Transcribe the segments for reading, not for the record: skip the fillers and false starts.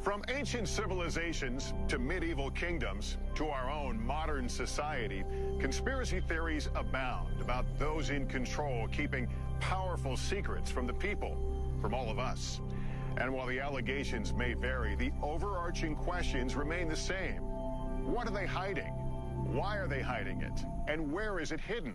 From ancient civilizations to medieval kingdoms to our own modern society, conspiracy theories abound about those in control keeping powerful secrets from the people, from all of us. And while the allegations may vary, the overarching questions remain the same. What are they hiding? Why are they hiding it? And where is it hidden?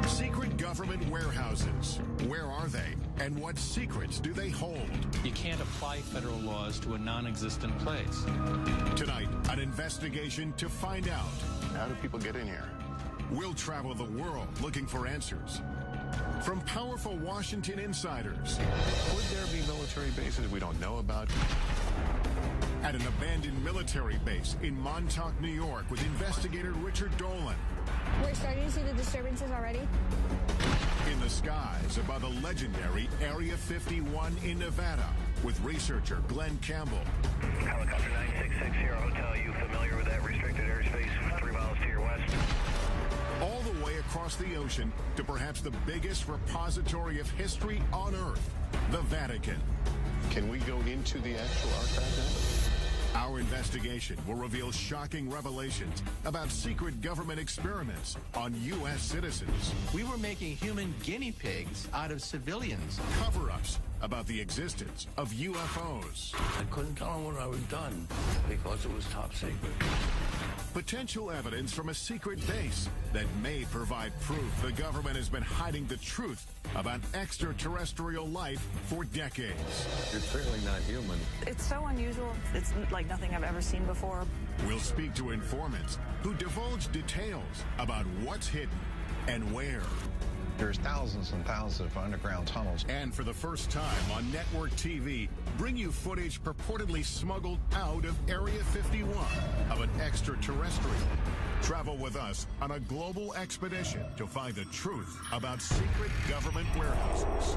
Secret government warehouses. Where are they? And what secrets do they hold? You can't apply federal laws to a non-existent place. Tonight, an investigation to find out. How do people get in here? We'll travel the world looking for answers. From powerful Washington insiders. Would there be military bases we don't know about? At an abandoned military base in Montauk, New York, with investigator Richard Dolan. We're starting to see the disturbances already. In the skies above the legendary Area 51 in Nevada, with researcher Glenn Campbell. Helicopter 9660, Hotel, you familiar with that restricted airspace 3 miles to your west? All the way across the ocean to perhaps the biggest repository of history on Earth, the Vatican. Can we go into the actual archive now? Our investigation will reveal shocking revelations about secret government experiments on U.S. citizens. We were making human guinea pigs out of civilians. Cover-ups about the existence of UFOs. I couldn't tell them what I was done because it was top secret. Potential evidence from a secret base that may provide proof the government has been hiding the truth about extraterrestrial life for decades. You're clearly not human. It's so unusual. It's like nothing I've ever seen before. We'll speak to informants who divulge details about what's hidden and where. There's thousands and thousands of underground tunnels. And for the first time on network TV, bring you footage purportedly smuggled out of Area 51 of an extraterrestrial. Travel with us on a global expedition to find the truth about secret government warehouses.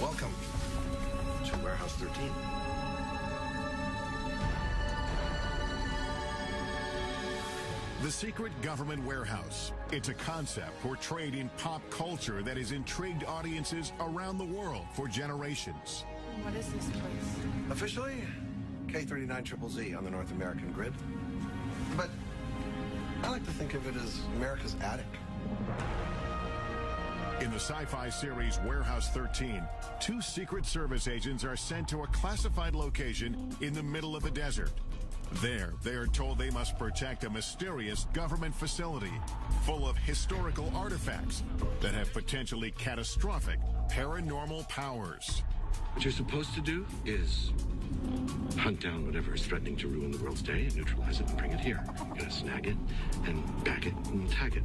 Welcome to Warehouse 13. The secret government warehouse. It's a concept portrayed in pop culture that has intrigued audiences around the world for generations. What is this place? Officially, K39ZZZ on the North American grid. But I like to think of it as America's attic. In the sci-fi series Warehouse 13, 2 Secret Service agents are sent to a classified location in the middle of the desert. There, they are told they must protect a mysterious government facility full of historical artifacts that have potentially catastrophic paranormal powers. What you're supposed to do is hunt down whatever is threatening to ruin the world's day and neutralize it and bring it here. You're gonna snag it and back it and tag it.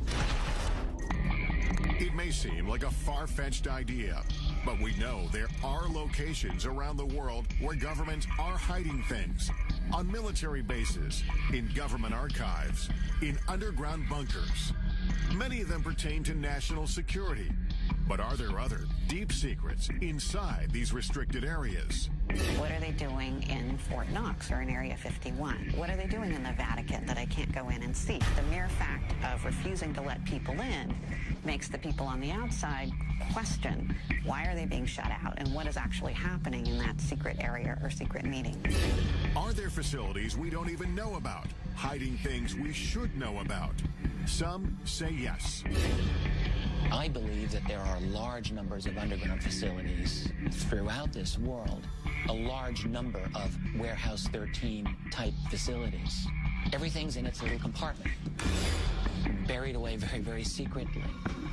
It may seem like a far-fetched idea, but we know there are locations around the world where governments are hiding things. On military bases, in government archives, in underground bunkers. Many of them pertain to national security. But are there other deep secrets inside these restricted areas? What are they doing in Fort Knox or in Area 51? What are they doing in the Vatican that I can't go in and see? The mere fact of refusing to let people in makes the people on the outside question why are they being shut out and what is actually happening in that secret area or secret meeting. Are there facilities we don't even know about, hiding things we should know about? Some say yes. I believe that there are large numbers of underground facilities throughout this world, a large number of Warehouse 13 type facilities. Everything's in its little compartment, buried away very, very secretly,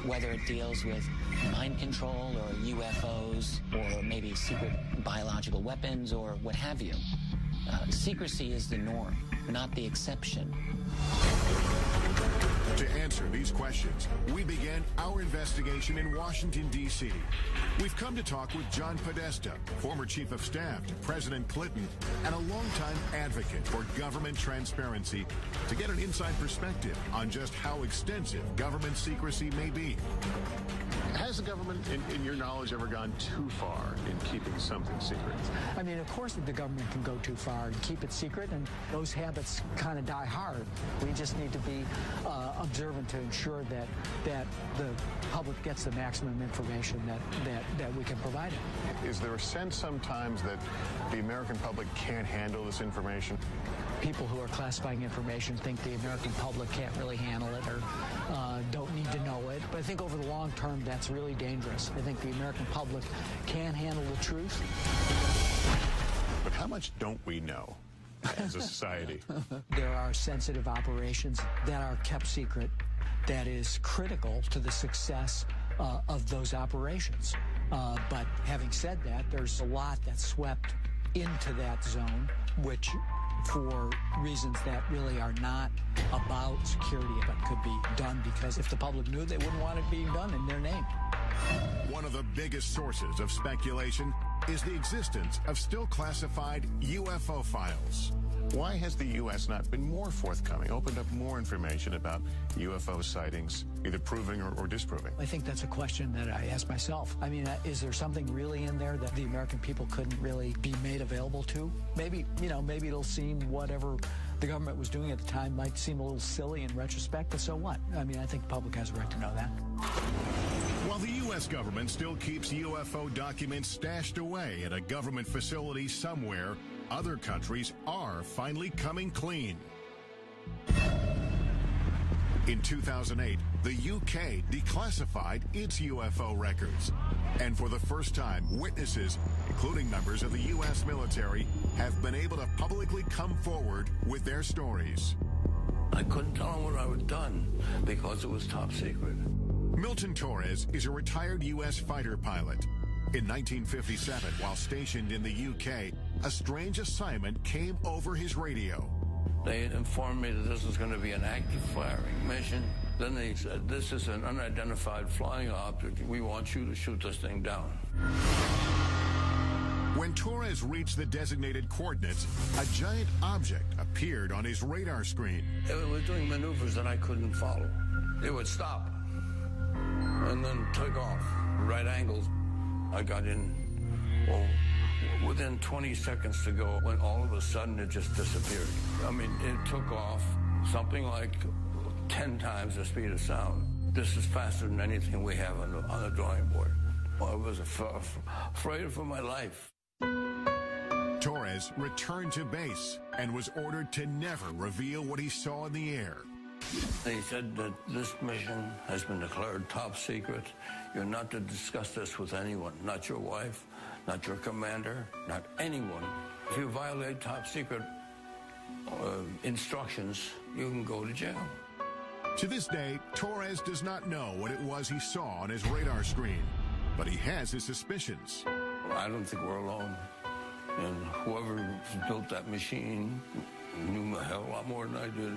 whether it deals with mind control or UFOs or maybe secret biological weapons or what have you. Secrecy is the norm, not the exception. To answer these questions, we began our investigation in Washington, D.C. We've come to talk with John Podesta, former chief of staff to President Clinton and a longtime advocate for government transparency, to get an inside perspective on just how extensive government secrecy may be. Has the government, in your knowledge, ever gone too far in keeping something secret? I mean, of course the government can go too far and keep it secret, and those habits kind of die hard. We just need to be observant to ensure that the public gets the maximum information that we can provide it. Is there a sense sometimes that the American public can't handle this information? People who are classifying information think the American public can't really handle it or don't need to know it. But I think over the long term, that's really dangerous. I think the American public can handle the truth. But how much don't we know as a society? There are sensitive operations that are kept secret that is critical to the success of those operations. But having said that, there's a lot that's swept into that zone, which for reasons that really are not about security, but could be done because if the public knew, they wouldn't want it being done in their name. One of the biggest sources of speculation is the existence of still classified UFO files. Why has the U.S. not been more forthcoming, opened up more information about UFO sightings, either proving or disproving? I think that's a question that I ask myself. I mean, is there something really in there that the American people couldn't really be made available to? Maybe, maybe it'll seem whatever the government was doing at the time might seem a little silly in retrospect, but so what? I mean, I think the public has a right to know that. While the U.S. government still keeps UFO documents stashed away at a government facility somewhere, other countries are finally coming clean. In 2008, the UK declassified its UFO records. And for the first time, witnesses, including members of the U.S. military, have been able to publicly come forward with their stories. I couldn't tell them what I had done because it was top secret. Milton Torres is a retired U.S. fighter pilot. In 1957, while stationed in the UK, a strange assignment came over his radio. They informed me that this was going to be an active firing mission. Then they said, this is an unidentified flying object. We want you to shoot this thing down. When Torres reached the designated coordinates, a giant object appeared on his radar screen. It was doing maneuvers that I couldn't follow. It would stop and then take off. Right angles. I got in, within 20 seconds to go, when all of a sudden it just disappeared. I mean, it took off something like 10 times the speed of sound. This is faster than anything we have on the drawing board. I was afraid for my life. Torres returned to base and was ordered to never reveal what he saw in the air. They said that this mission has been declared top secret. You're not to discuss this with anyone, not your wife, not your commander, not anyone. If you violate top secret instructions, you can go to jail. To this day, Torres does not know what it was he saw on his radar screen, but he has his suspicions. I don't think we're alone. And whoever built that machine knew a hell of a lot more than I did.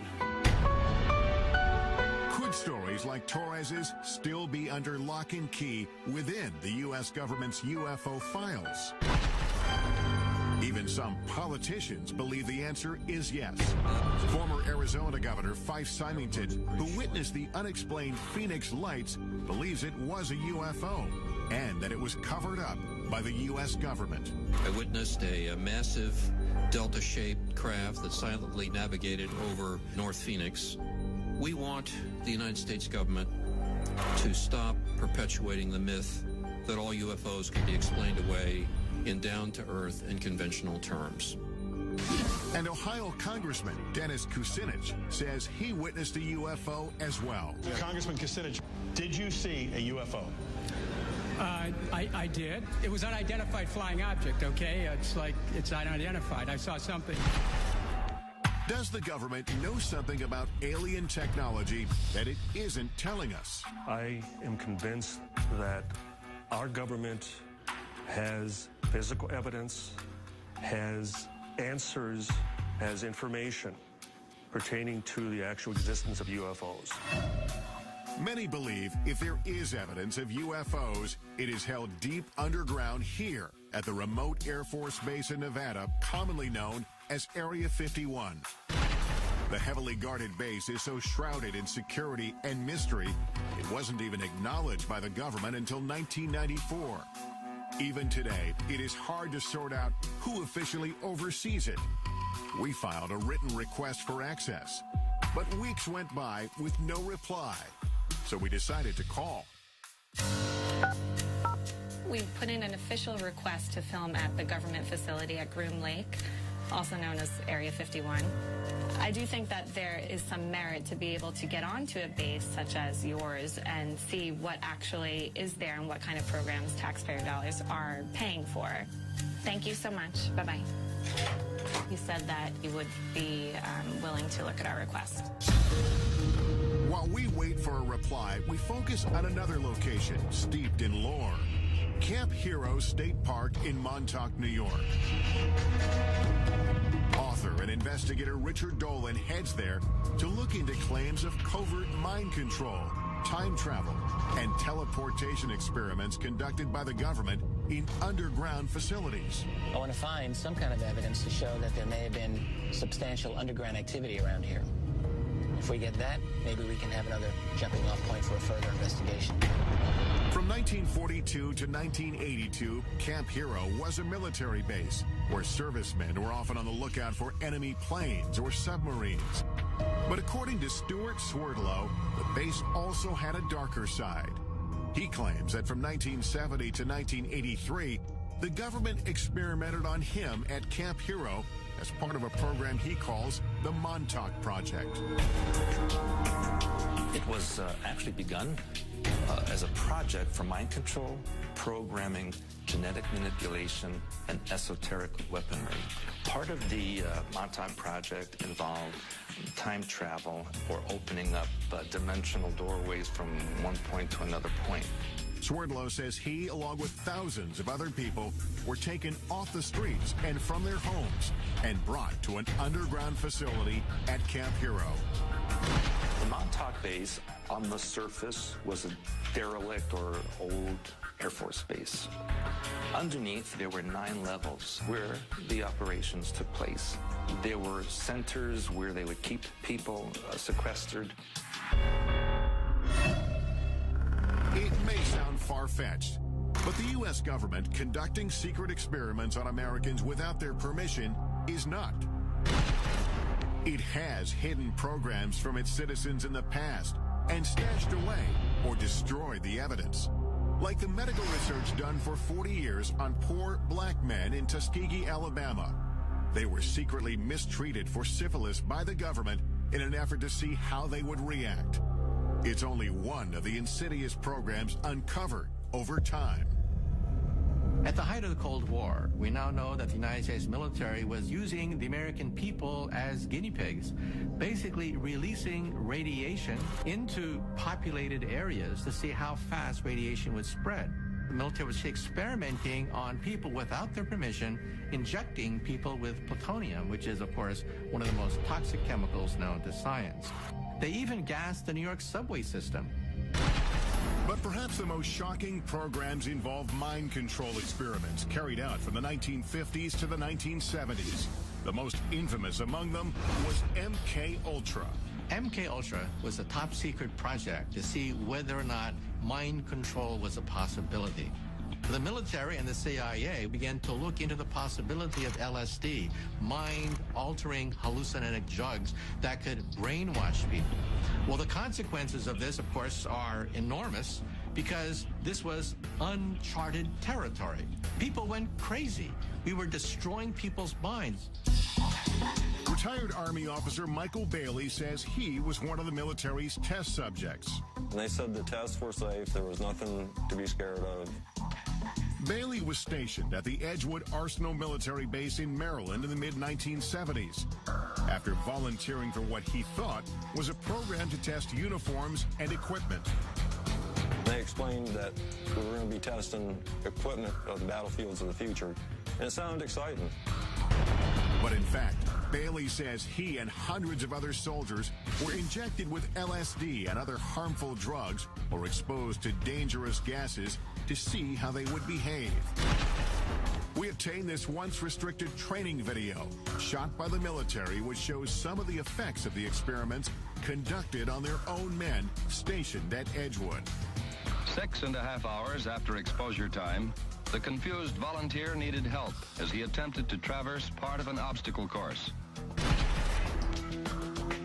Could stories like Torres's still be under lock and key within the U.S. government's UFO files? Even some politicians believe the answer is yes. Former Arizona Governor Fife Symington, who witnessed the unexplained Phoenix lights, believes it was a UFO and that it was covered up by the U.S. government. I witnessed a massive delta-shaped craft that silently navigated over North Phoenix. We want the United States government to stop perpetuating the myth that all UFOs can be explained away in down-to-earth and conventional terms. And Ohio Congressman Dennis Kucinich says he witnessed a UFO as well. Congressman Kucinich, did you see a UFO? I did. It was unidentified flying object, okay? It's unidentified. I saw something. Does the government know something about alien technology that it isn't telling us? I am convinced that our government has physical evidence, has answers, has information pertaining to the actual existence of UFOs. Many believe if there is evidence of UFOs, it is held deep underground here at the remote Air Force Base in Nevada, commonly known as Area 51. The heavily guarded base is so shrouded in security and mystery, it wasn't even acknowledged by the government until 1994. Even today, it is hard to sort out who officially oversees it. We filed a written request for access, but weeks went by with no reply, so we decided to call. We put in an official request to film at the government facility at Groom Lake, also known as Area 51. I do think that there is some merit to be able to get onto a base such as yours and see what actually is there and what kind of programs taxpayer dollars are paying for. Thank you so much. Bye-bye. You said that you would be willing to look at our request. While we wait for a reply, we focus on another location steeped in lore. Camp Hero State Park in Montauk, New York. Author and investigator Richard Dolan heads there to look into claims of covert mind control, time travel, and teleportation experiments conducted by the government in underground facilities. I want to find some kind of evidence to show that there may have been substantial underground activity around here. If we get that, maybe we can have another jumping-off point for a further investigation. From 1942 to 1982, Camp Hero was a military base where servicemen were often on the lookout for enemy planes or submarines. But according to Stuart Swerdlow, the base also had a darker side. He claims that from 1970 to 1983, the government experimented on him at Camp Hero as part of a program he calls the Montauk Project. It was actually begun as a project for mind control, programming, genetic manipulation, and esoteric weaponry. Part of the Montauk Project involved time travel or opening up dimensional doorways from one point to another point. Swerdlow says he, along with thousands of other people, were taken off the streets and from their homes and brought to an underground facility at Camp Hero. The Montauk base on the surface was a derelict or old Air Force base. Underneath, there were 9 levels where the operations took place. There were centers where they would keep people sequestered. It may sound far-fetched, but the U.S. government conducting secret experiments on Americans without their permission is not. It has hidden programs from its citizens in the past and stashed away or destroyed the evidence. Like the medical research done for 40 years on poor black men in Tuskegee, Alabama. They were secretly mistreated for syphilis by the government in an effort to see how they would react. It's only one of the insidious programs uncovered over time. At the height of the Cold War, we now know that the United States military was using the American people as guinea pigs, basically releasing radiation into populated areas to see how fast radiation would spread. The military was experimenting on people without their permission, injecting people with plutonium, which is, of course, one of the most toxic chemicals known to science. They even gassed the New York subway system. But perhaps the most shocking programs involve mind control experiments carried out from the 1950s to the 1970s. The most infamous among them was MK Ultra. MK Ultra was a top secret project to see whether or not mind control was a possibility. The military and the CIA began to look into the possibility of LSD, mind-altering hallucinogenic drugs that could brainwash people. Well, the consequences of this, of course, are enormous because this was uncharted territory. People went crazy. We were destroying people's minds. Retired Army officer Michael Bailey says he was one of the military's test subjects. They said the tests were safe. There was nothing to be scared of. Bailey was stationed at the Edgewood Arsenal military base in Maryland in the mid-1970s after volunteering for what he thought was a program to test uniforms and equipment. They explained that we were going to be testing equipment of the battlefields of the future, and it sounded exciting. But in fact, Bailey says he and hundreds of other soldiers were injected with LSD and other harmful drugs or exposed to dangerous gases to see how they would behave. we obtained this once restricted training video shot by the military, which shows some of the effects of the experiments conducted on their own men stationed at Edgewood. 6.5 hours after exposure time, the confused volunteer needed help as he attempted to traverse part of an obstacle course.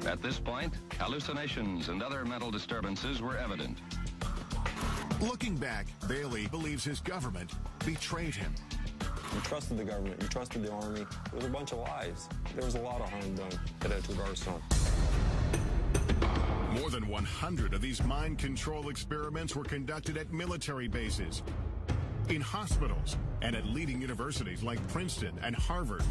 At this point, hallucinations and other mental disturbances were evident. Looking back, Bailey believes his government betrayed him. You trusted the government, you trusted the Army. It was a bunch of lies. There was a lot of harm done at Edgewood Arsenal. More than 100 of these mind control experiments were conducted at military bases, in hospitals, and at leading universities like Princeton and Harvard.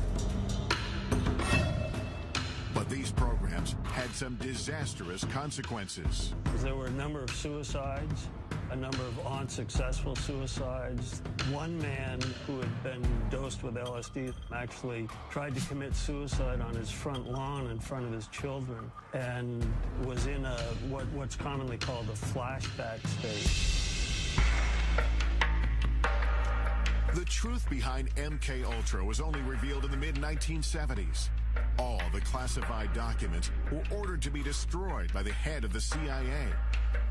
But these programs had some disastrous consequences. There were a number of suicides, a number of unsuccessful suicides. One man who had been dosed with LSD actually tried to commit suicide on his front lawn in front of his children and was in a what's commonly called a flashback state. The truth behind MK Ultra was only revealed in the mid-1970s. All the classified documents were ordered to be destroyed by the head of the CIA.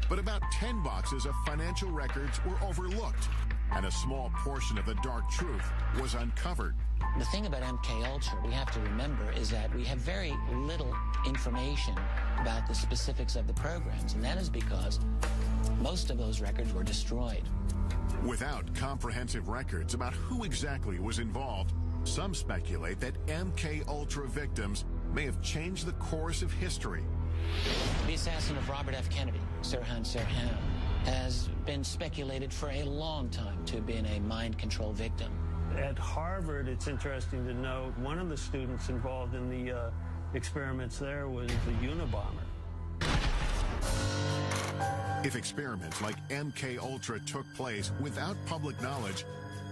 But about 10 boxes of financial records were overlooked, and a small portion of the dark truth was uncovered. The thing about MK Ultra we have to remember is that we have very little information about the specifics of the programs, and that is because most of those records were destroyed. Without comprehensive records about who exactly was involved, some speculate that MK Ultra victims may have changed the course of history. The assassin of Robert F. Kennedy, Sirhan Sirhan, has been speculated for a long time to have been a mind control victim. At Harvard, it's interesting to note, one of the students involved in the experiments there was the Unabomber. If experiments like MK Ultra took place without public knowledge,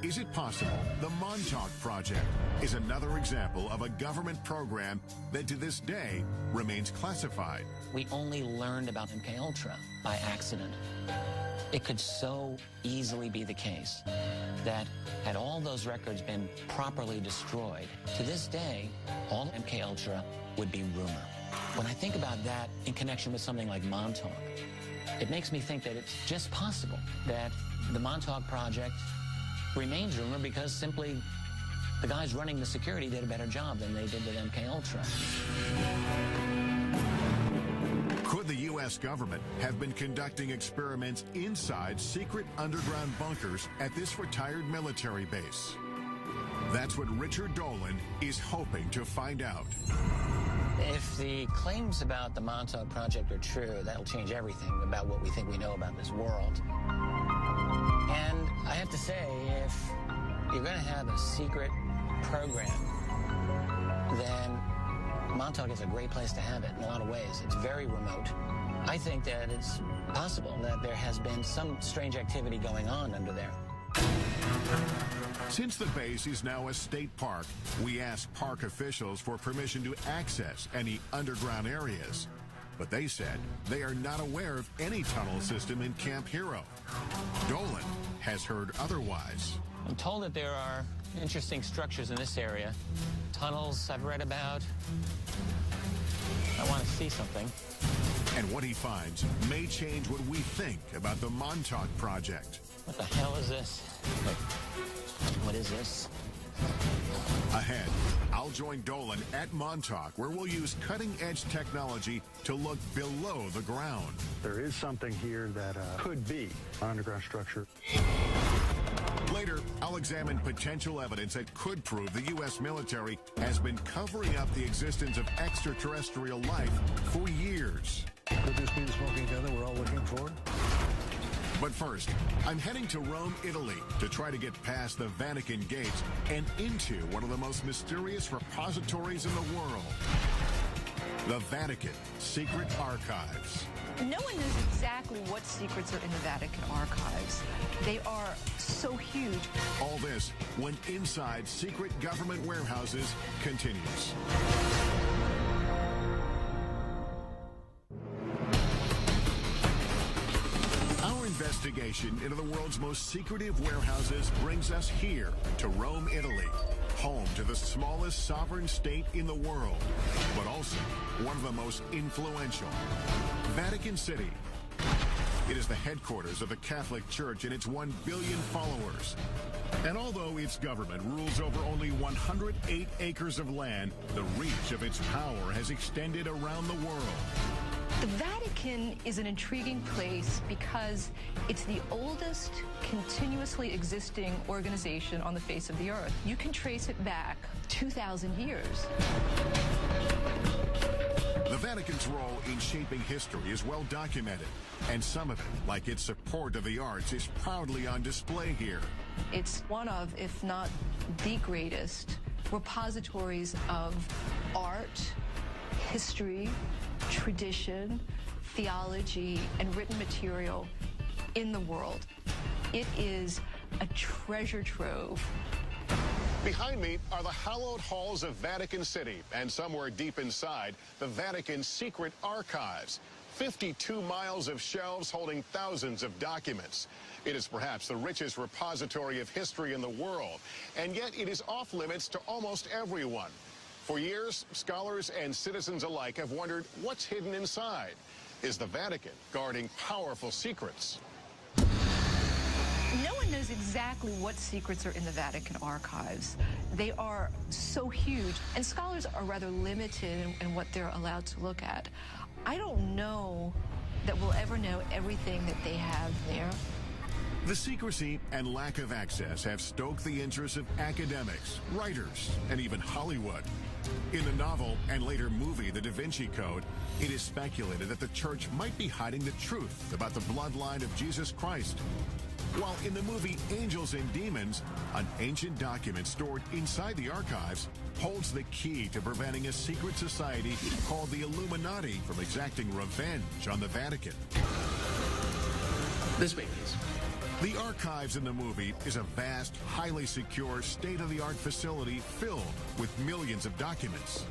is it possible the Montauk Project is another example of a government program that to this day remains classified? We only learned about MK Ultra by accident. It could so easily be the case that had all those records been properly destroyed, to this day, all MK Ultra would be rumor. When I think about that in connection with something like Montauk, it makes me think that it's just possible that the Montauk Project remains rumor because simply the guys running the security did a better job than they did with MK Ultra. Could the U.S. government have been conducting experiments inside secret underground bunkers at this retired military base? That's what Richard Dolan is hoping to find out. If the claims about the Montauk Project are true, that'll change everything about what we think we know about this world. And I have to say, if you're going to have a secret program, then Montauk is a great place to have it in a lot of ways. It's very remote. I think that it's possible that there has been some strange activity going on under there. Since the base is now a state park, we asked park officials for permission to access any underground areas. But they said they are not aware of any tunnel system in Camp Hero. Dolan has heard otherwise. I'm told that there are interesting structures in this area. Tunnels I've read about. I want to see something. And what he finds may change what we think about the Montauk Project. What the hell is this? What is this? Ahead, I'll join Dolan at Montauk, where we'll use cutting-edge technology to look below the ground. There is something here that could be an underground structure. Later, I'll examine potential evidence that could prove the U.S. military has been covering up the existence of extraterrestrial life for years. Could this be the smoking gun that we're all looking for? But first, I'm heading to Rome, Italy, to try to get past the Vatican gates and into one of the most mysterious repositories in the world. The Vatican Secret Archives. No one knows exactly what secrets are in the Vatican archives. They are so huge. All this when Inside Secret Government Warehouses continues. Our investigation investigation into the world's most secretive warehouses brings us here to Rome, Italy, home to the smallest sovereign state in the world, but also one of the most influential, Vatican City. It is the headquarters of the Catholic Church and its 1 billion followers. And although its government rules over only 108 acres of land, the reach of its power has extended around the world. The Vatican is an intriguing place because it's the oldest continuously existing organization on the face of the earth. You can trace it back 2,000 years. The Vatican's role in shaping history is well documented, and some of it, like its support of the arts, is proudly on display here. It's one of, if not the greatest, repositories of art, history, tradition, theology, and written material in the world. It is a treasure trove. Behind me are the hallowed halls of Vatican City, and somewhere deep inside, the Vatican's secret archives. 52 miles of shelves holding thousands of documents. It is perhaps the richest repository of history in the world, and yet it is off limits to almost everyone. For years, scholars and citizens alike have wondered what's hidden inside. Is the Vatican guarding powerful secrets? No one knows exactly what secrets are in the Vatican archives. They are so huge, and scholars are rather limited in what they're allowed to look at. I don't know that we'll ever know everything that they have there. The secrecy and lack of access have stoked the interest of academics, writers, and even Hollywood. In the novel and later movie The Da Vinci Code, it is speculated that the church might be hiding the truth about the bloodline of Jesus Christ. While in the movie Angels and Demons, an ancient document stored inside the archives holds the key to preventing a secret society called the Illuminati from exacting revenge on the Vatican. This way, please. The archives in the movie is a vast, highly secure, state-of-the-art facility filled with millions of documents.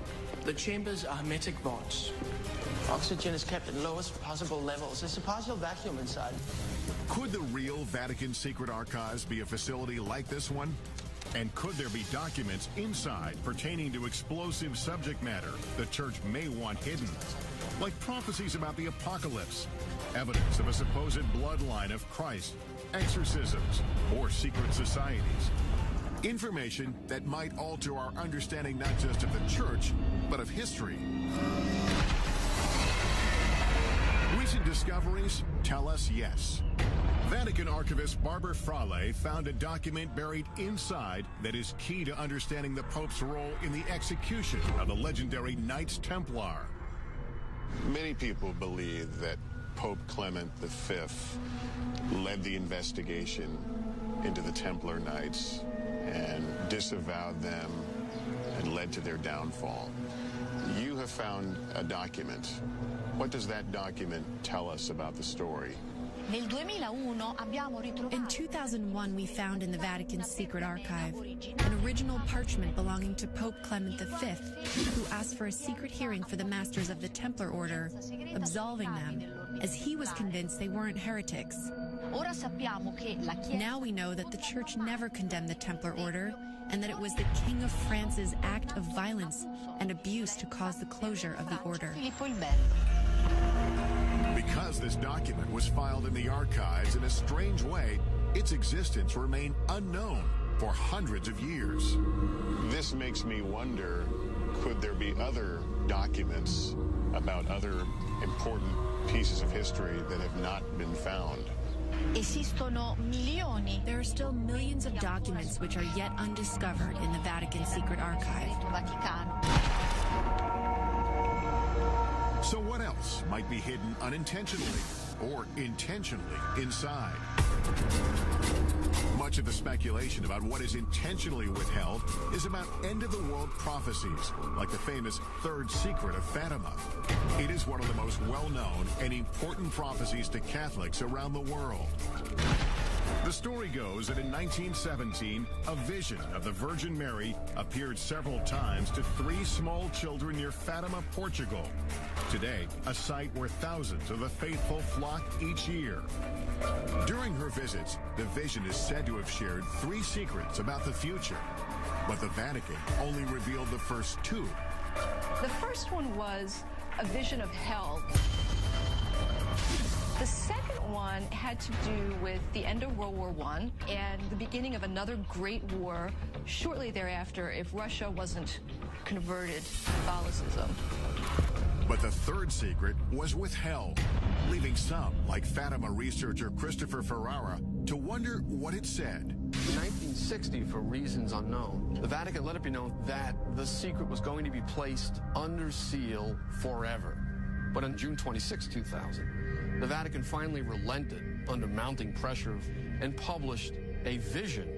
The chambers are hermetic vaults. Oxygen is kept at lowest possible levels. There's a partial vacuum inside. Could the real Vatican secret archives be a facility like this one? And could there be documents inside pertaining to explosive subject matter the church may want hidden? Like prophecies about the apocalypse, evidence of a supposed bloodline of Christ, exorcisms, or secret societies. Information that might alter our understanding not just of the church, but of history. Recent discoveries tell us yes. Vatican archivist Barbara Frale found a document buried inside that is key to understanding the Pope's role in the execution of the legendary Knights Templar. Many people believe that Pope Clement V led the investigation into the Templar Knights and disavowed them and led to their downfall. You have found a document. What does that document tell us about the story? In 2001, we found in the Vatican's secret archive an original parchment belonging to Pope Clement V, who asked for a secret hearing for the masters of the Templar Order, absolving them, as he was convinced they weren't heretics. Now we know that the Church never condemned the Templar Order, and that it was the King of France's act of violence and abuse to cause the closure of the order. Because this document was filed in the archives in a strange way, its existence remained unknown for hundreds of years. This makes me wonder, could there be other documents about other important pieces of history that have not been found? There are still millions of documents which are yet undiscovered in the Vatican secret archive. So what else might be hidden unintentionally or intentionally inside? Much of the speculation about what is intentionally withheld is about end-of-the-world prophecies, like the famous Third Secret of Fatima. It is one of the most well-known and important prophecies to Catholics around the world. The story goes that in 1917, a vision of the Virgin Mary appeared several times to 3 small children near Fatima, Portugal. Today, a site where thousands of the faithful flock each year. During her visits, the vision is said to have shared 3 secrets about the future. But the Vatican only revealed the first 2. The first one was a vision of hell. The second one had to do with the end of World War I and the beginning of another great war shortly thereafter if Russia wasn't converted to Catholicism. But the third secret was withheld, leaving some, like Fatima researcher Christopher Ferrara, to wonder what it said. In 1960, for reasons unknown, the Vatican let it be known that the secret was going to be placed under seal forever. But on June 26, 2000, the Vatican finally relented under mounting pressure and published a vision.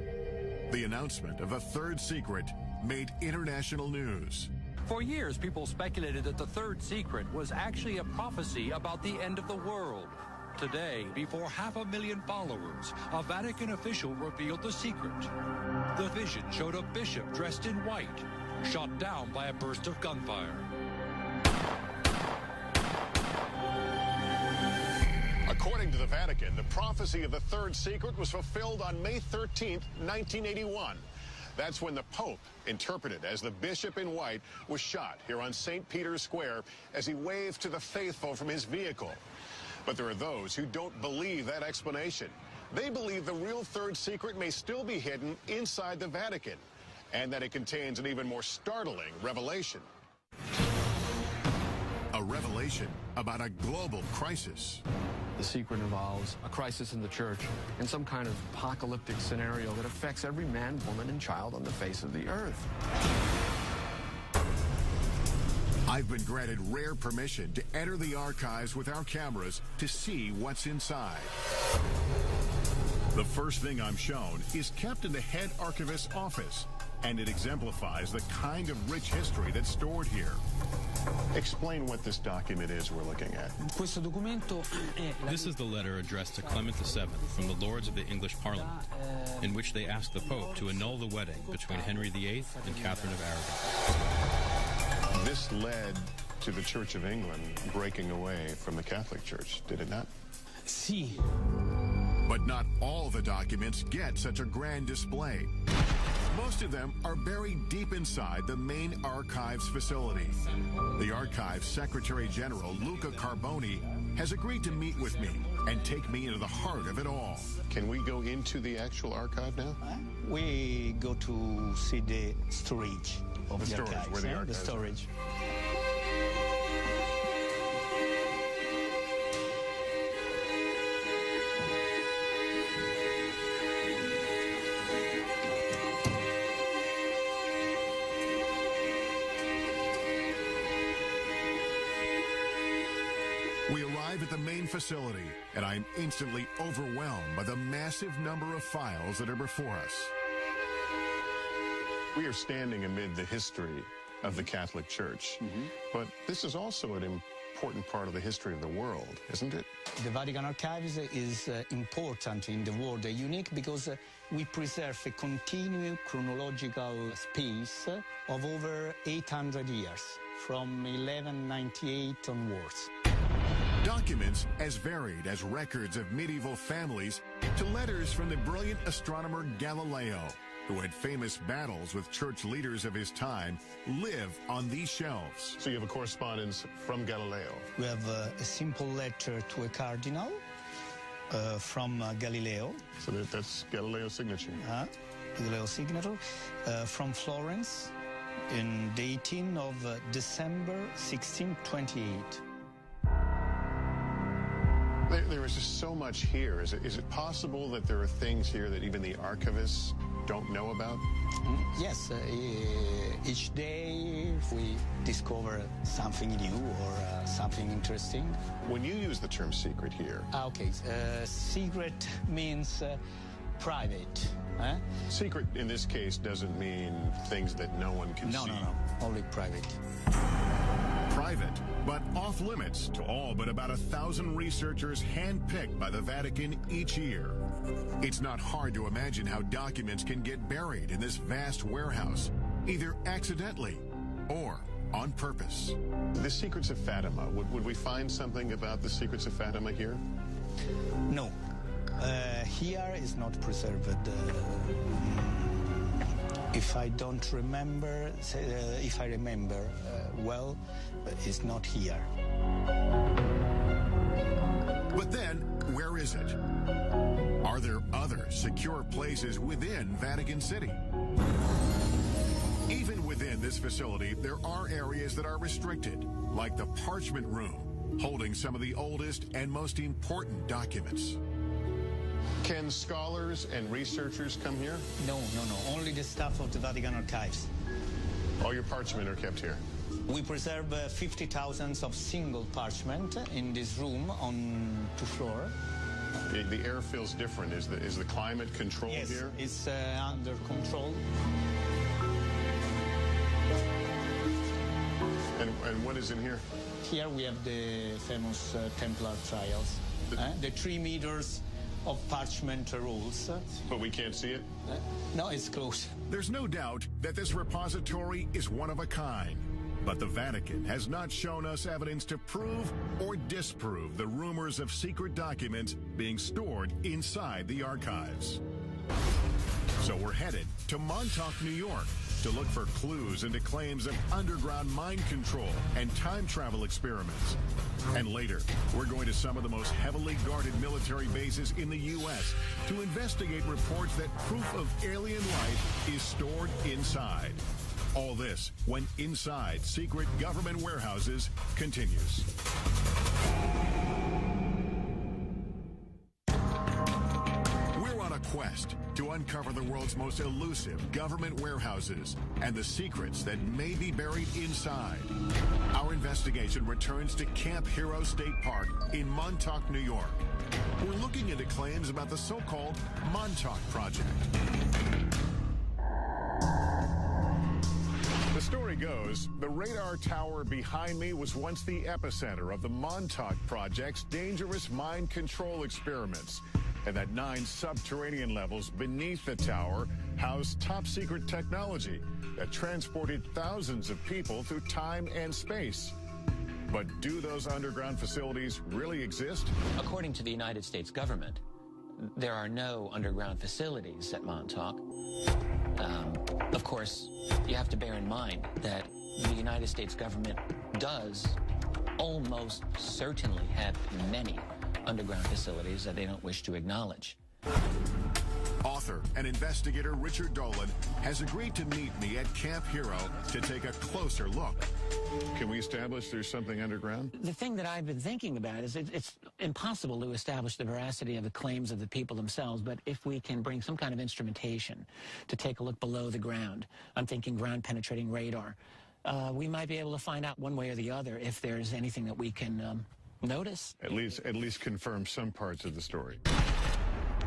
The announcement of a third secret made international news. For years, people speculated that the third secret was actually a prophecy about the end of the world. Today, before 500,000 followers, a Vatican official revealed the secret. The vision showed a bishop dressed in white, shot down by a burst of gunfire. According to the Vatican, the prophecy of the third secret was fulfilled on May 13th, 1981. That's when the Pope, interpreted as the bishop in white, was shot here on St. Peter's Square as he waved to the faithful from his vehicle. But there are those who don't believe that explanation. They believe the real third secret may still be hidden inside the Vatican, and that it contains an even more startling revelation. A revelation about a global crisis. The secret involves a crisis in the church and some kind of apocalyptic scenario that affects every man, woman, and child on the face of the earth. I've been granted rare permission to enter the archives with our cameras to see what's inside. The first thing I'm shown is kept in the head archivist's office, and it exemplifies the kind of rich history that's stored here. Explain what this document is we're looking at. This is the letter addressed to Clement VII from the Lords of the English Parliament, in which they ask the Pope to annul the wedding between Henry VIII and Catherine of Aragon. This led to the Church of England breaking away from the Catholic Church, did it not? Si. But not all the documents get such a grand display. Most of them are buried deep inside the main archives facility. The Archives Secretary General, Luca Carboni, has agreed to meet with me and take me into the heart of it all. Can we go into the actual archive now? We go to see the storage of the storage, archives. where the archives the storage. We arrive at the main facility, and I'm instantly overwhelmed by the massive number of files that are before us. We are standing amid the history of the Catholic Church, but this is also an important part of the history of the world, isn't it? The Vatican Archives is important in the world, unique because we preserve a continuous chronological space of over 800 years, from 1198 onwards. Documents as varied as records of medieval families to letters from the brilliant astronomer Galileo, who had famous battles with church leaders of his time, live on these shelves. So you have a correspondence from Galileo. We have a simple letter to a cardinal from Galileo. So that's Galileo's signature. Galileo's signature from Florence in the 18th of December 1628. There is just so much here. Is it possible that there are things here that even the archivists don't know about? Yes. Each day we discover something new or something interesting. When you use the term secret here... Okay. Secret means private. Secret, in this case, doesn't mean things that no one can see. No. Only private. Private, but off limits to all but about 1,000 researchers handpicked by the Vatican each year. It's not hard to imagine how documents can get buried in this vast warehouse, either accidentally or on purpose. The Secrets of Fatima, would we find something about the Secrets of Fatima here? No. Here is not preserved. If I don't remember, if I remember well, it's not here. But then, where is it? Are there other secure places within Vatican City? Even within this facility, there are areas that are restricted, like the Parchment Room, holding some of the oldest and most important documents. Can scholars and researchers come here? No. Only the staff of the Vatican Archives. All your parchment are kept here? We preserve 50,000 of single parchment in this room on 2 floors. The air feels different. Is the climate controlled here? Yes, it's under control. And what is in here? Here we have the famous Templar trials. The 3 meters of parchment rolls. But we can't see it? No, it's close. There's no doubt that this repository is one of a kind. But the Vatican has not shown us evidence to prove or disprove the rumors of secret documents being stored inside the archives. So we're headed to Montauk, New York, to look for clues into claims of underground mind control and time travel experiments. And later, we're going to some of the most heavily guarded military bases in the U.S. to investigate reports that proof of alien life is stored inside. All this when Inside Secret Government Warehouses continues. We're on a quest to uncover the world's most elusive government warehouses and the secrets that may be buried inside. Our investigation returns to Camp Hero State Park in Montauk, New York. We're looking into claims about the so-called Montauk Project. The story goes, the radar tower behind me was once the epicenter of the Montauk Project's dangerous mind control experiments, and that 9 subterranean levels beneath the tower housed top-secret technology that transported thousands of people through time and space. But do those underground facilities really exist? According to the United States government, there are no underground facilities at Montauk. Of course, you have to bear in mind that the United States government does almost certainly have many underground facilities that they don't wish to acknowledge. Author and investigator Richard Dolan has agreed to meet me at Camp Hero to take a closer look. Can we establish there's something underground? The thing that I've been thinking about is it's impossible to establish the veracity of the claims of the people themselves, but if we can bring some kind of instrumentation to take a look below the ground, I'm thinking ground-penetrating radar, we might be able to find out one way or the other if there's anything that we can notice. At least confirm some parts of the story.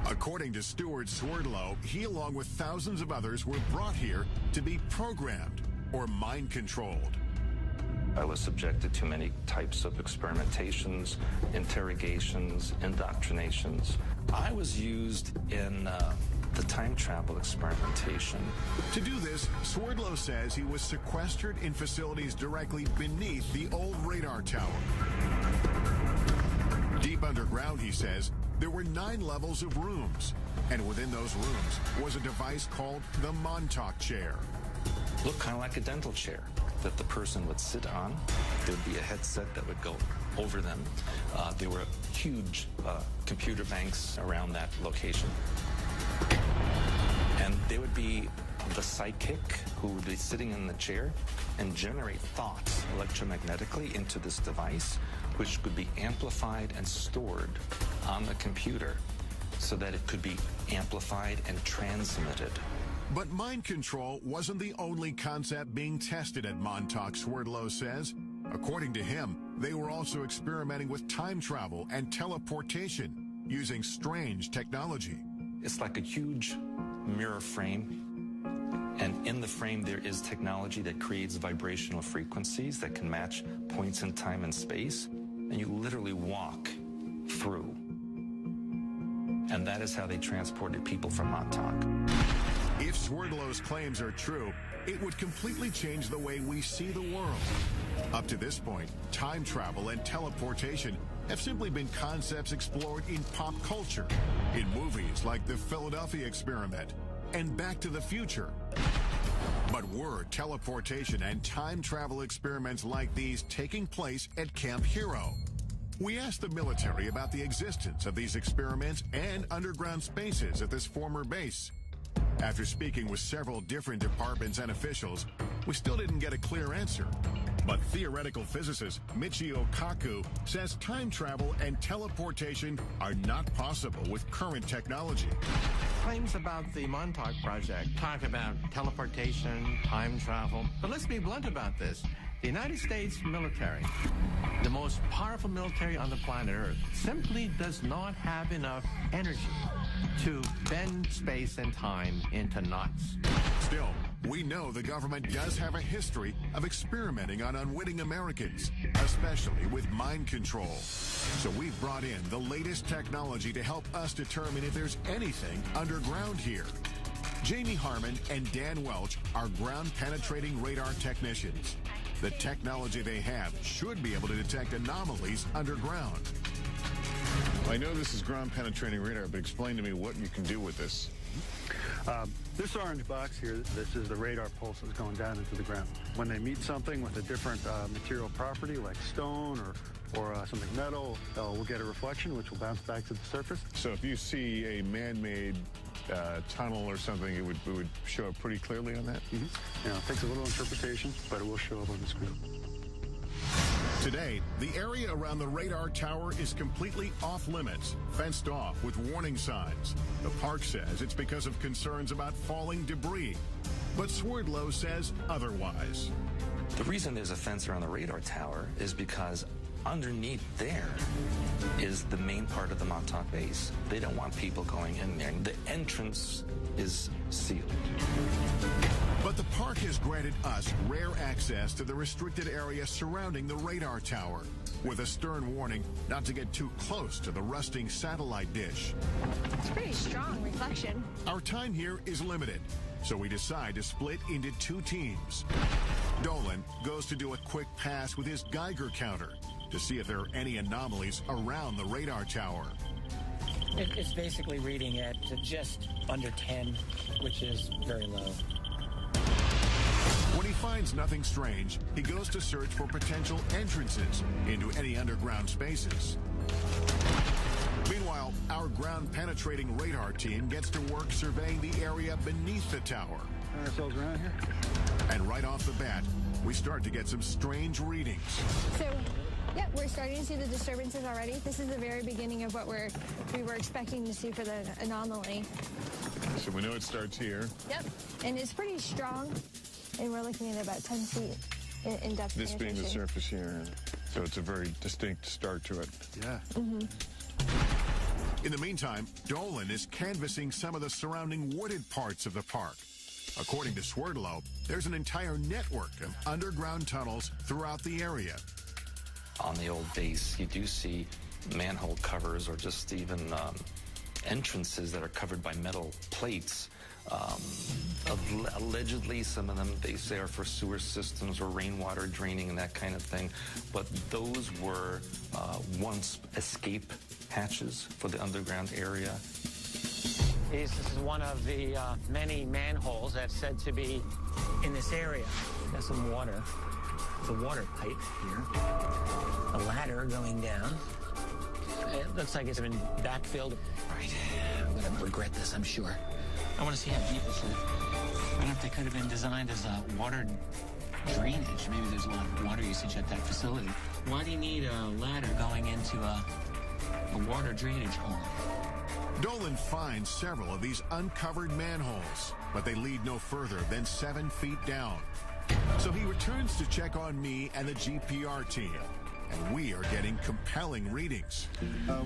According to Stuart Swerdlow, he along with thousands of others were brought here to be programmed or mind-controlled. I was subjected to many types of experimentations, interrogations, indoctrinations. I was used in the time travel experimentation. To do this, Swerdlow says he was sequestered in facilities directly beneath the old radar tower. Deep underground, he says, there were 9 levels of rooms, and within those rooms was a device called the Montauk chair. Looked kind of like a dental chair that the person would sit on. There would be a headset that would go over them. There were huge computer banks around that location. And there would be the psychic who would be sitting in the chair and generate thoughts electromagnetically into this device, which could be amplified and stored on the computer so that it could be amplified and transmitted. But mind control wasn't the only concept being tested at Montauk, Swerdlow says. According to him, they were also experimenting with time travel and teleportation using strange technology. It's like a huge mirror frame, and in the frame there is technology that creates vibrational frequencies that can match points in time and space, and you literally walk through. and that is how they transported people from Montauk. If Swerdlow's claims are true, it would completely change the way we see the world. Up to this point, time travel and teleportation have simply been concepts explored in pop culture, in movies like the Philadelphia Experiment and Back to the Future. But were teleportation and time travel experiments like these taking place at Camp Hero? We asked the military about the existence of these experiments and underground spaces at this former base. After speaking with several different departments and officials, we still didn't get a clear answer. But theoretical physicist Michio Kaku says time travel and teleportation are not possible with current technology. Claims about the Montauk Project talk about teleportation, time travel. But let's be blunt about this. The United States military, the most powerful military on the planet Earth, simply does not have enough energy to bend space and time into knots. Still, we know the government does have a history of experimenting on unwitting Americans, especially with mind control. So we've brought in the latest technology to help us determine if there's anything underground here. Jamie Harmon and Dan Welch are ground-penetrating radar technicians. The technology they have should be able to detect anomalies underground. I know this is ground-penetrating radar, but explain to me what you can do with this. This orange box here, this is the radar pulses going down into the ground. When they meet something with a different material property, like stone or something metal, we'll get a reflection, which will bounce back to the surface. So if you see a man-made tunnel or something, it would show up pretty clearly on that? Mm-hmm. You know, it takes a little interpretation, but it will show up on the screen. Today, the area around the radar tower is completely off-limits, fenced off with warning signs. The park says it's because of concerns about falling debris, but Swerdlow says otherwise. The reason there's a fence around the radar tower is because underneath there is the main part of the Montauk base. They don't want people going in there. The entrance is sealed. But the park has granted us rare access to the restricted area surrounding the radar tower, with a stern warning not to get too close to the rusting satellite dish. It's pretty strong reflection. Our time here is limited, so we decide to split into two teams. Dolan goes to do a quick pass with his Geiger counter to see if there are any anomalies around the radar tower. It's basically reading at just under 10, which is very low. When he finds nothing strange, he goes to search for potential entrances into any underground spaces. Meanwhile, our ground-penetrating radar team gets to work surveying the area beneath the tower. Ourselves around here. And right off the bat, we start to get some strange readings. So, yeah, we're starting to see the disturbances already. This is the very beginning of what we were expecting to see for the anomaly. So we know it starts here. Yep, and it's pretty strong. And we're looking at about 10 feet in depth. This being the surface here. So it's a very distinct start to it. Yeah. Mm-hmm. In the meantime, Dolan is canvassing some of the surrounding wooded parts of the park. According to Swerdlow, there's an entire network of underground tunnels throughout the area. On the old base, you do see manhole covers or just even entrances that are covered by metal plates. Allegedly, some of them, they say, are for sewer systems or rainwater draining and that kind of thing. But those were once escape hatches for the underground area. This is one of the many manholes that's said to be in this area. There's some water. The water pipe here. A ladder going down. It looks like it's been backfilled. Right. I'm going to regret this, I'm sure. I want to see how deep this is. I wonder if they could have been designed as water drainage. Maybe there's a lot of water usage at that facility. Why do you need a ladder going into a water drainage hole? Dolan finds several of these uncovered manholes, but they lead no further than 7 feet down. So he returns to check on me and the GPR team. and we are getting compelling readings.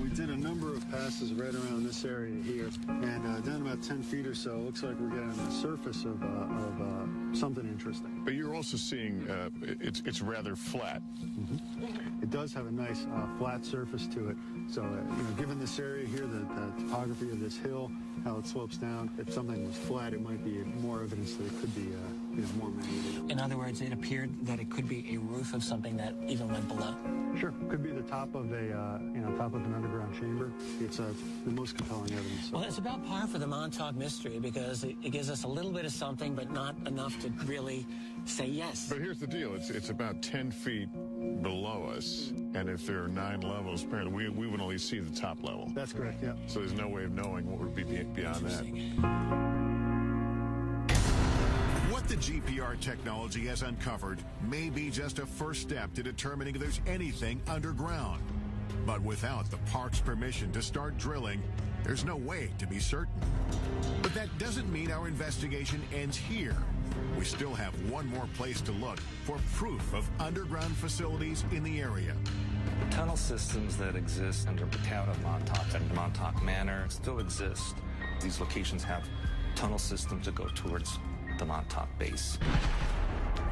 We did a number of passes right around this area here, and down about 10 feet or so, looks like we're getting the surface of something interesting. But you're also seeing it's rather flat. Mm-hmm. It does have a nice flat surface to it. So, given this area here, the topography of this hill, how it slopes down, if something was flat, it might be more evidence that it could be more man-made. In other words, it appeared that it could be a roof of something that even went below. Sure, could be the top of an underground chamber. It's the most compelling evidence. Well, it's about par for the Montauk mystery because it gives us a little bit of something, but not enough to really say yes. But here's the deal: it's about 10 feet below us, and if there are 9 levels, apparently we would only see the top level. That's correct. Yeah. So there's no way of knowing what would be beyond that. What the GPR technology has uncovered may be just a first step to determining if there's anything underground. But without the park's permission to start drilling, there's no way to be certain. But that doesn't mean our investigation ends here. We still have one more place to look for proof of underground facilities in the area. Tunnel systems that exist under the town of Montauk and Montauk Manor still exist. These locations have tunnel systems that go towards the Montauk base.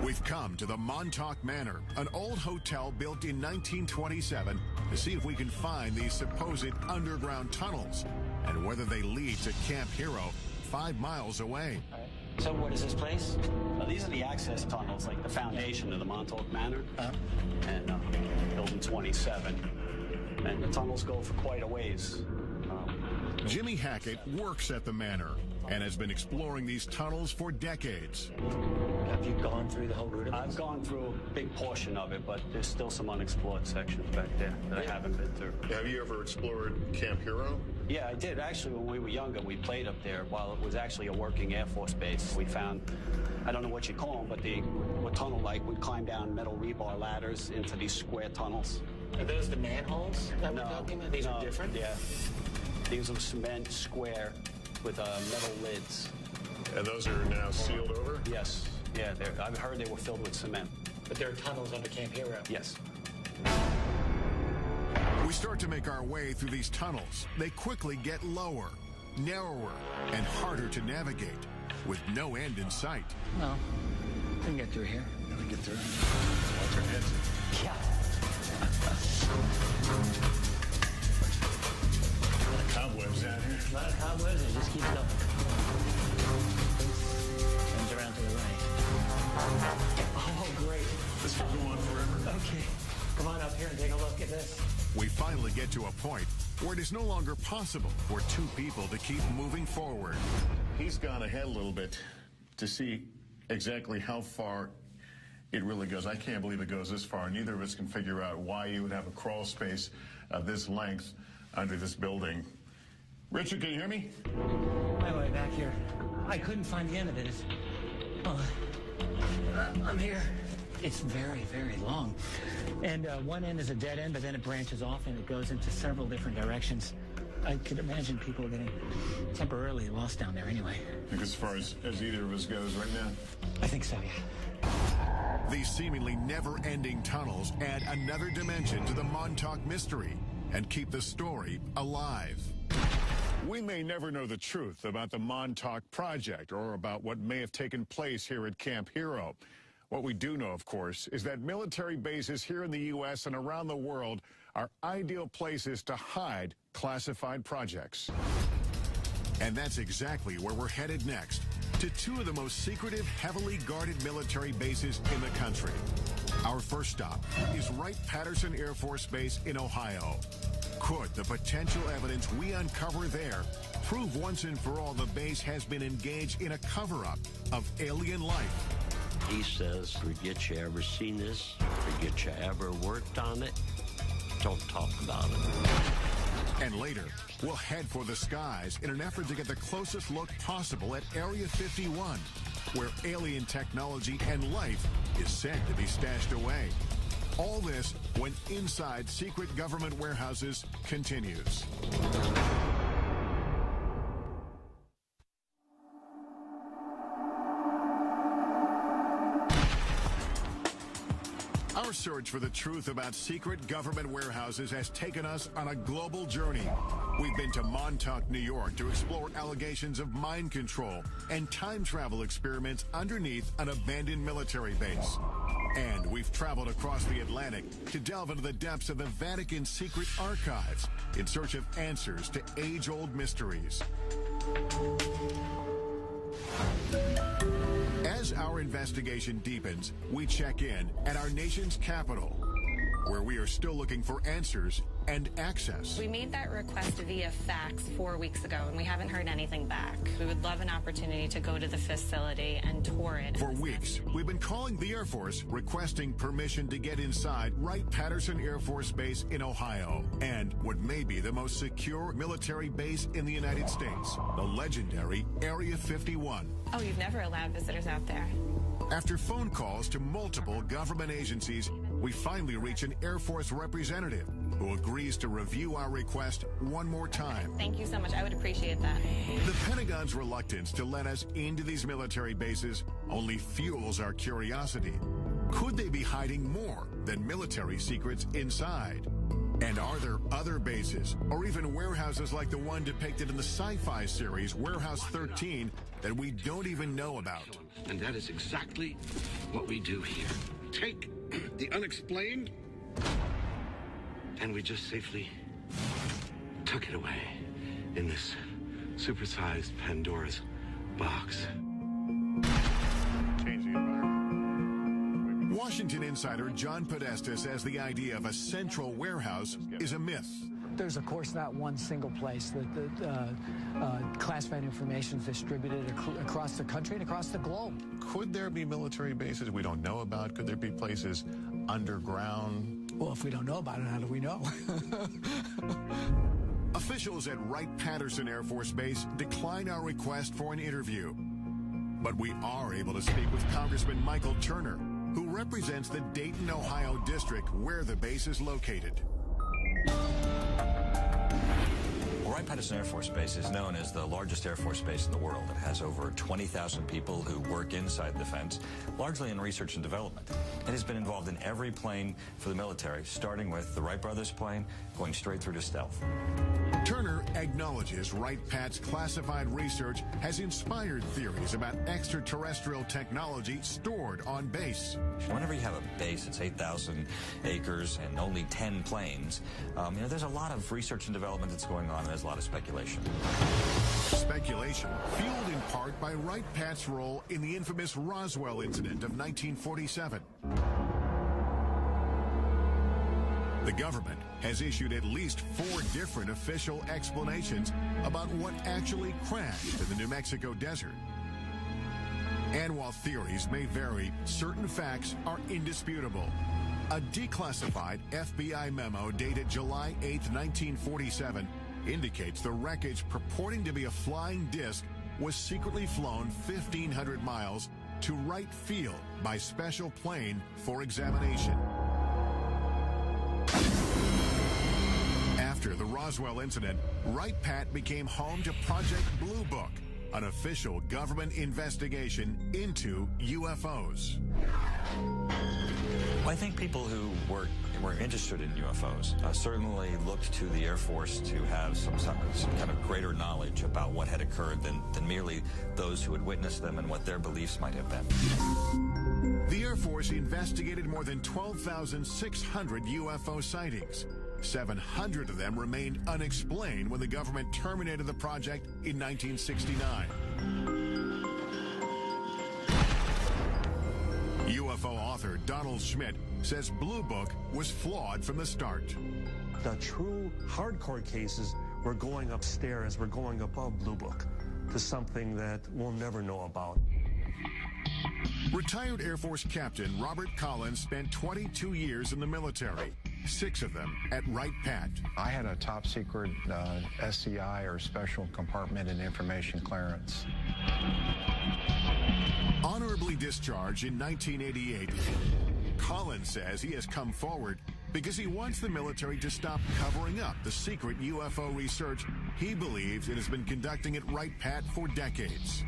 We've come to the Montauk Manor, an old hotel built in 1927, to see if we can find these supposed underground tunnels and whether they lead to Camp Hero 5 miles away. So what is this place? These are the access tunnels, like the foundation of the Montauk Manor, and building 27. And the tunnels go for quite a ways. Jimmy Hackett works at the manor and has been exploring these tunnels for decades. Have you gone through the whole route of this? I've gone through a big portion of it, but there's still some unexplored sections back there that I haven't been through. Have you ever explored Camp Hero? Yeah, I did. Actually, when we were younger, we played up there while it was actually a working Air Force base. We found, I don't know what you call them, but they were tunnel-like. We'd climb down metal rebar ladders into these square tunnels. Are those the manholes that we're talking about? These are different? Yeah. These are cement square with metal lids. And those are now sealed over? Yes. Yeah, I've heard they were filled with cement. But there are tunnels under Camp Hero? Yes. We start to make our way through these tunnels. They quickly get lower, narrower, and harder to navigate, with no end in sight. No, we can get through here. We can get through. Watch our heads. Yeah. A lot of cobwebs down here. A lot of cobwebs, it just keeps going. Turns around to the right. Oh, great. This will go on forever. Okay. Come on up here and take a look at this. We finally get to a point where it is no longer possible for 2 people to keep moving forward. He's gone ahead a little bit to see exactly how far it really goes. I can't believe it goes this far. Neither of us can figure out why you would have a crawl space of this length under this building. Richard, can you hear me? My way back here. I couldn't find the end of it. I'm here. It's very, very long. And one end is a dead end, but then it branches off and it goes into several different directions. I could imagine people getting temporarily lost down there anyway. I think as far as either of us goes right now? I think so, yeah. These seemingly never-ending tunnels add another dimension to the Montauk mystery and keep the story alive. We may never know the truth about the Montauk Project or about what may have taken place here at Camp Hero. What we do know, of course, is that military bases here in the U.S. and around the world are ideal places to hide classified projects. And that's exactly where we're headed next, to 2 of the most secretive, heavily guarded military bases in the country. Our first stop is Wright-Patterson Air Force Base in Ohio. Could the potential evidence we uncover there prove once and for all the base has been engaged in a cover-up of alien life? He says, forget you ever seen this, forget you ever worked on it, don't talk about it. And later, we'll head for the skies in an effort to get the closest look possible at Area 51, where alien technology and life is said to be stashed away. All this when Inside Secret Government Warehouses continues. Our Our search for the truth about secret government warehouses has taken us on a global journey. We've been to Montauk, New York to explore allegations of mind control and time travel experiments underneath an abandoned military base. And we've traveled across the Atlantic to delve into the depths of the Vatican's secret archives in search of answers to age-old mysteries. As our investigation deepens, we check in at our nation's capital, where we are still looking for answers and access. We made that request via fax 4 weeks ago, and we haven't heard anything back. We would love an opportunity to go to the facility and tour it. For weeks, we've been calling the Air Force, requesting permission to get inside Wright-Patterson Air Force Base in Ohio, and what may be the most secure military base in the United States, the legendary Area 51. Oh, you've never allowed visitors out there? After phone calls to multiple government agencies, we finally reach an Air Force representative who agrees to review our request one more time. Thank you so much. I would appreciate that. The Pentagon's reluctance to let us into these military bases only fuels our curiosity. Could they be hiding more than military secrets inside? And are there other bases, or even warehouses like the one depicted in the sci-fi series Warehouse 13 that we don't even know about? And that is exactly what we do here. Take the unexplained, and we just safely took it away in this supersized Pandora's box. Washington insider John Podesta says the idea of a central warehouse is a myth. There's, of course, not one single place that classified information is distributed across the country and across the globe. Could there be military bases we don't know about? Could there be places underground? Well, if we don't know about it, how do we know? Officials at Wright-Patterson Air Force Base decline our request for an interview. But we are able to speak with Congressman Michael Turner, who represents the Dayton, Ohio district where the base is located. Wright-Patterson Air Force Base is known as the largest Air Force base in the world. It has over 20,000 people who work inside the fence, largely in research and development. It has been involved in every plane for the military, starting with the Wright brothers plane, going straight through to stealth. Turner acknowledges Wright-Pat's classified research has inspired theories about extraterrestrial technology stored on base. Whenever you have a base, it's 8,000 acres and only 10 planes. There's a lot of research and development that's going on, and there's a lot of speculation. Speculation fueled in part by Wright-Pat's role in the infamous Roswell incident of 1947. The government has issued at least 4 different official explanations about what actually crashed in the New Mexico desert. And while theories may vary, certain facts are indisputable. A declassified FBI memo dated July 8, 1947, indicates the wreckage purporting to be a flying disc was secretly flown 1,500 miles to Wright Field by special plane for examination. After the Roswell incident, Wright-Pat became home to Project Blue Book, an official government investigation into UFOs. I think people who were interested in UFOs certainly looked to the Air Force to have some kind of greater knowledge about what had occurred than merely those who had witnessed them and what their beliefs might have been. The Air Force investigated more than 12,600 UFO sightings. 700 of them remained unexplained when the government terminated the project in 1969. UFO author Donald Schmidt says Blue Book was flawed from the start. The true hardcore cases were going upstairs, we're going above Blue Book to something that we'll never know about. Retired Air Force Captain Robert Collins spent 22 years in the military, 6 of them at Wright-Pat. I had a top secret SCI, or Special Compartment and Information Clearance. Honorably discharged in 1988, Collins says he has come forward because he wants the military to stop covering up the secret UFO research he believes it has been conducting at Wright-Pat for decades.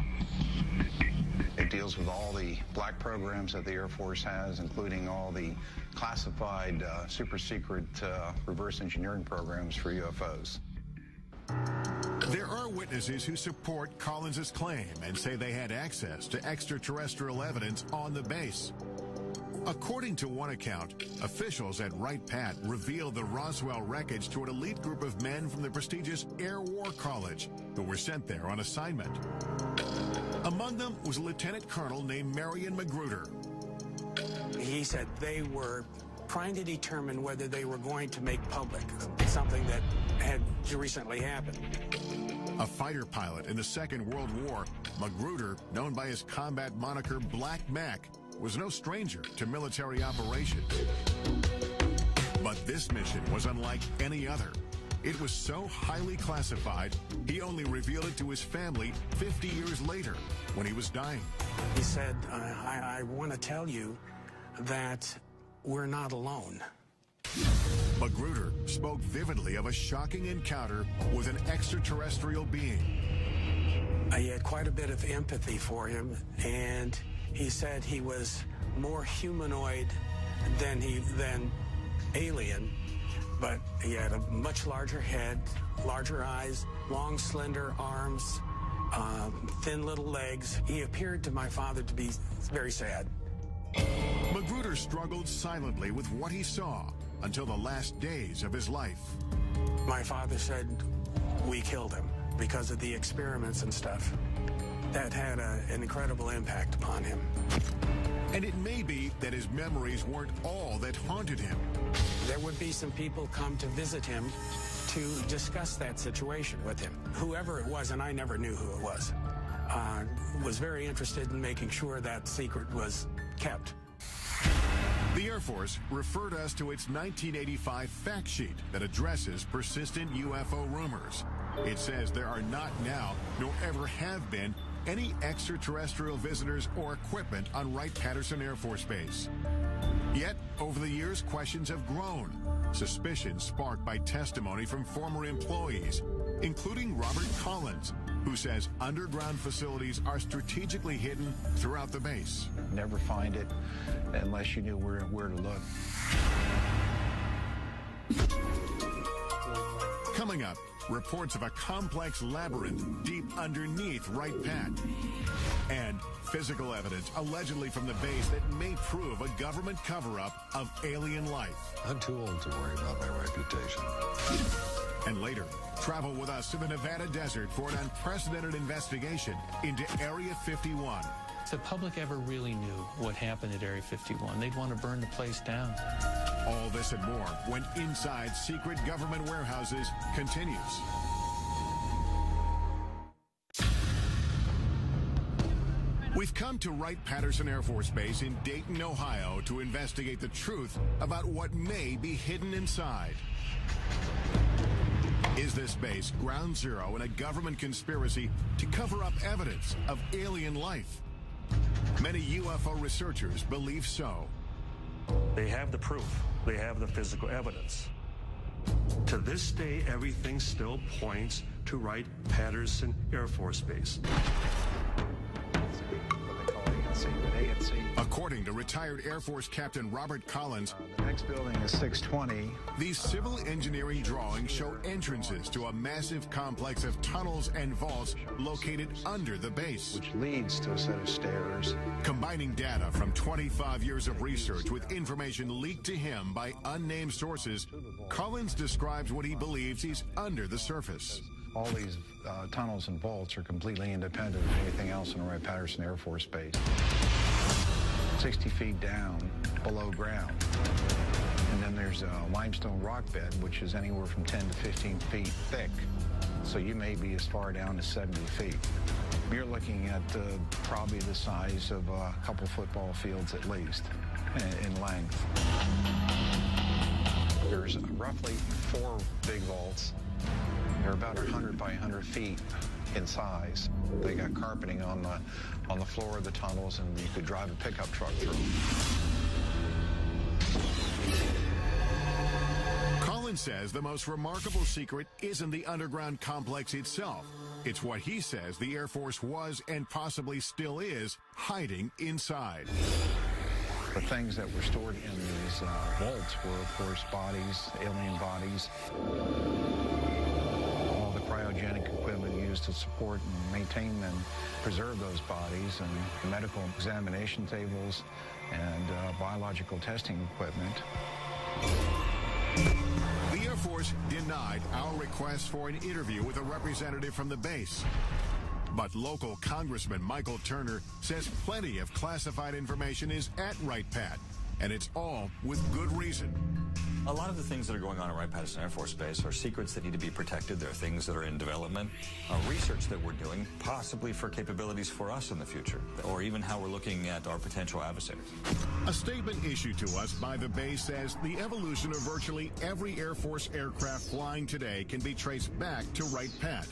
It deals with all the black programs that the Air Force has, including all the classified, super secret reverse engineering programs for UFOs. There are witnesses who support Collins's claim and say they had access to extraterrestrial evidence on the base. According to one account, officials at Wright-Patt revealed the Roswell wreckage to an elite group of men from the prestigious Air War College who were sent there on assignment. Among them was a lieutenant colonel named Marion Magruder. He said they were trying to determine whether they were going to make public something that had recently happened. A fighter pilot in the Second World War, Magruder, known by his combat moniker Black Mac, was no stranger to military operations. But this mission was unlike any other. It was so highly classified, he only revealed it to his family 50 years later, when he was dying. He said, I want to tell you that we're not alone. Magruder spoke vividly of a shocking encounter with an extraterrestrial being. He had quite a bit of empathy for him, and he said he was more humanoid than alien, but he had a much larger head, larger eyes, long, slender arms, thin little legs. He appeared to my father to be very sad. Magruder struggled silently with what he saw until the last days of his life. My father said we killed him because of the experiments and stuff. That had an incredible impact upon him. And it may be that his memories weren't all that haunted him. There would be some people come to visit him to discuss that situation with him. Whoever it was, and I never knew who it was very interested in making sure that secret was kept. The Air Force referred us to its 1985 fact sheet that addresses persistent UFO rumors. It says there are not now, nor ever have been, any extraterrestrial visitors or equipment on Wright-Patterson Air Force Base. Yet, over the years, questions have grown. Suspicions sparked by testimony from former employees, including Robert Collins, who says underground facilities are strategically hidden throughout the base. Never find it unless you knew where to look. Coming up, reports of a complex labyrinth deep underneath Wright-Patt. And physical evidence allegedly from the base that may prove a government cover-up of alien life. I'm too old to worry about my reputation. And later, travel with us to the Nevada desert for an unprecedented investigation into Area 51. If the public ever really knew what happened at Area 51, they'd want to burn the place down. All this and more when Inside Secret Government Warehouses continues. We've come to Wright-Patterson Air Force Base in Dayton, Ohio to investigate the truth about what may be hidden inside. Is this base ground zero in a government conspiracy to cover up evidence of alien life? Many UFO researchers believe so. They have the proof. They have the physical evidence. To this day, everything still points to Wright-Patterson Air Force Base. According to retired Air Force Captain Robert Collins, the next building is 620. These civil engineering drawings show entrances to a massive complex of tunnels and vaults located under the base, which leads to a set of stairs. Combining data from 25 years of research with information leaked to him by unnamed sources, Collins describes what he believes he's under the surface. All these tunnels and vaults are completely independent of anything else in Wright-Patterson Air Force Base. 60 feet down below ground. And then there's a limestone rock bed, which is anywhere from 10 to 15 feet thick. So you may be as far down as 70 feet. You're looking at probably the size of a couple football fields at least in length. There's roughly 4 big vaults. They're about 100 by 100 feet in size. They got carpeting on the floor of the tunnels, and you could drive a pickup truck through. Collins says the most remarkable secret isn't the underground complex itself, It's what he says the Air Force was and possibly still is hiding inside. The things that were stored in these vaults were, of course, bodies, alien bodies, all the cryogenic equipment used to support and maintain and preserve those bodies, and medical examination tables and biological testing equipment. The Air Force denied our request for an interview with a representative from the base. But local Congressman Michael Turner says plenty of classified information is at Wright-Patt, and it's all with good reason. A lot of the things that are going on at Wright-Patterson Air Force Base are secrets that need to be protected. There are things that are in development, research that we're doing, possibly for capabilities for us in the future, or even how we're looking at our potential adversaries. A statement issued to us by the base says the evolution of virtually every Air Force aircraft flying today can be traced back to Wright-Patt.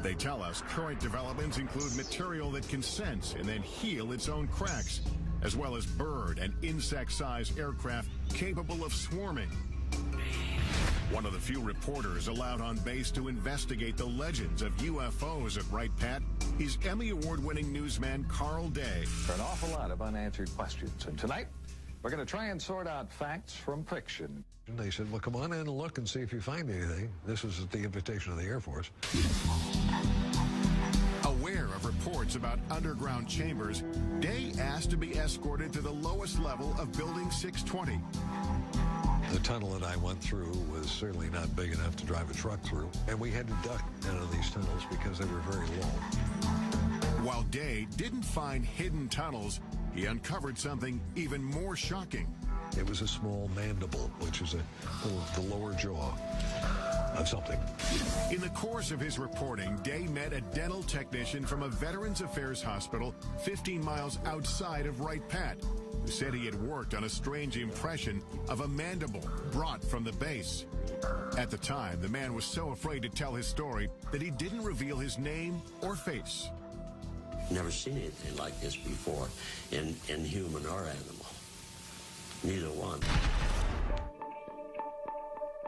They tell us current developments include material that can sense and then heal its own cracks, as well as bird and insect-sized aircraft capable of swarming. One of the few reporters allowed on base to investigate the legends of UFOs at Wright-Patt is Emmy Award-winning newsman Carl Day. There are an awful lot of unanswered questions, and tonight we're going to try and sort out facts from fiction. And they said, well, come on in and look and see if you find anything. This was at the invitation of the Air Force. Aware of reports about underground chambers, Day asked to be escorted to the lowest level of Building 620. The tunnel that I went through was certainly not big enough to drive a truck through, and we had to duck out of these tunnels because they were very low. While Day didn't find hidden tunnels, he uncovered something even more shocking. It was a small mandible, which is the lower jaw of something. In the course of his reporting, Day met a dental technician from a Veterans Affairs hospital 15 miles outside of Wright-Patt, who said he had worked on a strange impression of a mandible brought from the base. At the time, the man was so afraid to tell his story that he didn't reveal his name or face. Never seen anything like this before in human or animal. Neither one.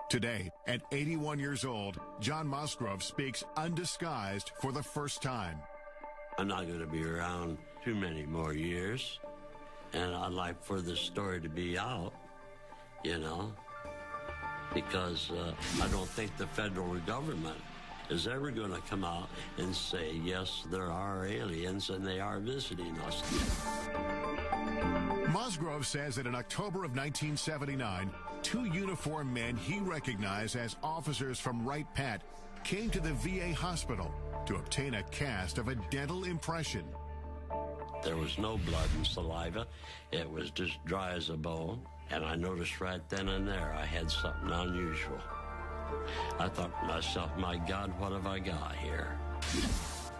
Today, at 81 years old, John Musgrove speaks undisguised for the first time. I'm not going to be around too many more years, and I'd like for this story to be out, you know, because I don't think the federal government is ever going to come out and say, yes, there are aliens and they are visiting us. Musgrove says that in October of 1979, two uniformed men he recognized as officers from Wright-Patt came to the VA hospital to obtain a cast of a dental impression. There was no blood and saliva. It was just dry as a bone. And I noticed right then and there I had something unusual. I thought to myself, my God, what have I got here?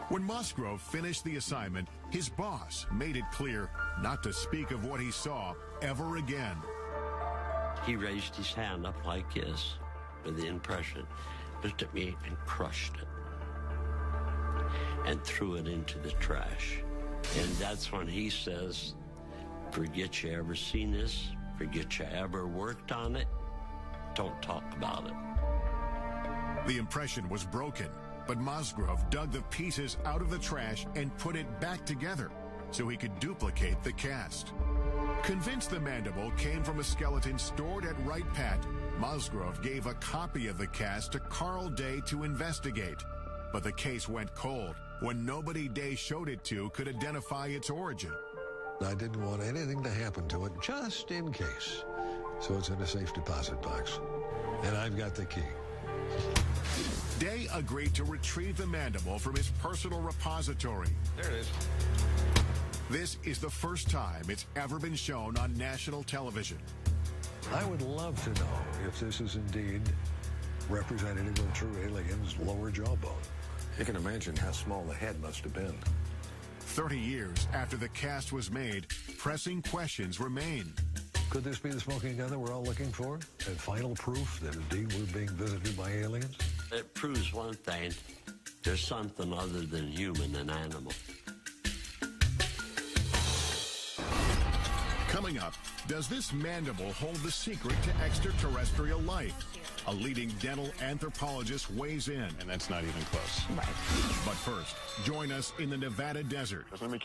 When Musgrove finished the assignment, his boss made it clear not to speak of what he saw ever again. He raised his hand up like this with the impression, looked at me and crushed it and threw it into the trash. And that's when he says, forget you ever seen this, forget you ever worked on it, don't talk about it. The impression was broken, but Musgrove dug the pieces out of the trash and put it back together so he could duplicate the cast. Convinced the mandible came from a skeleton stored at Wright-Patt, Musgrove gave a copy of the cast to Carl Day to investigate. But the case went cold when nobody Day showed it to could identify its origin. I didn't want anything to happen to it, just in case. So it's in a safe deposit box. And I've got the key. Day agreed to retrieve the mandible from his personal repository. There it is. This is the first time it's ever been shown on national television. I would love to know if this is indeed representative of true aliens' lower jawbone. You can imagine how small the head must have been. 30 years after the cast was made, pressing questions remain. Could this be the smoking gun that we're all looking for? And final proof that indeed we're being visited by aliens? It proves one thing. There's something other than human and animal. Coming up, does this mandible hold the secret to extraterrestrial life? A leading dental anthropologist weighs in. And that's not even close. Right. But first, join us in the Nevada desert. Doesn't it make you